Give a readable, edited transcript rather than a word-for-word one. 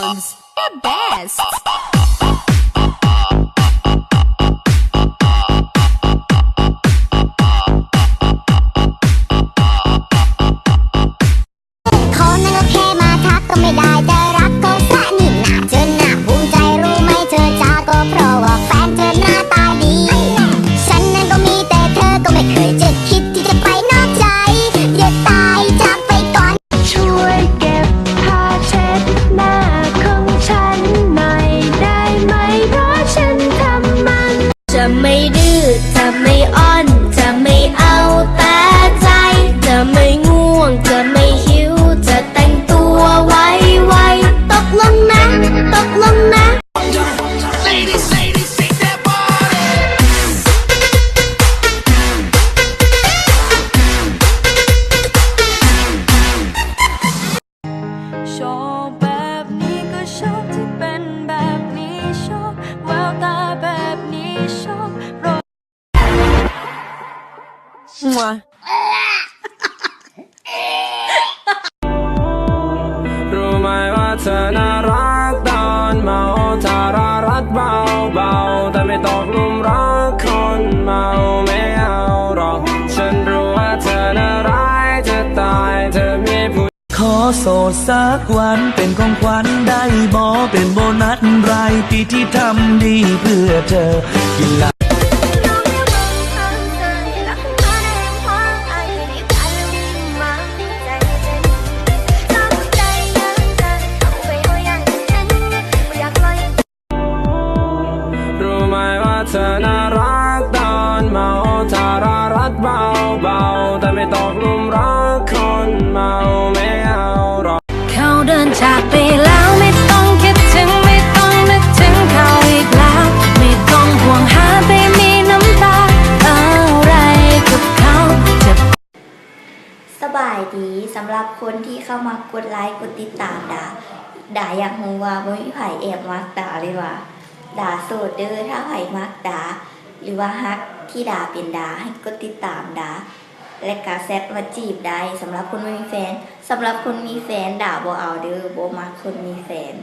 sounds the best.รู้ไหมว่าเธอน่ารักตอนเมาทารารัดเบาๆแต่ไม่ตกหลุมรักคนเมาไม่เอาหรอกฉันรู้ว่าเธอน่าร้ายจะตายเธอมีผู้ขอโสดสักวันเป็นของขวัญได้บ่เป็นโบนัสรายปีที่ทำดีเพื่อเธอกินละเธอน่ารักตอนเมาทารารัดเบาๆแต่ไม่ตกหลุมรักคนเมาไม่เอาหรอกเขาเดินจากไปแล้วไม่ต้องคิดถึงไม่ต้องนึกถึงเขาอีกแล้วไม่ต้องห่วงหาไปมีน้ำตาอะไรกับเขาจะสบายดีสำหรับคนที่เข้ามากดไลค์กดติดตามด่าอยากรู้ว่าบ่มีไผแอบมักด่าเลยว่าด่าโสดเด้อถ้าไผมักด่าหรือว่าฮักที่ด่าเป็นด่าให้กดติดตามด่าและก็แซดมาจีบได้สำหรับคนไม่มีแฟนสำหรับคนมีแฟนด่าบ่เอาเด้อบ่มักคนมีแฟน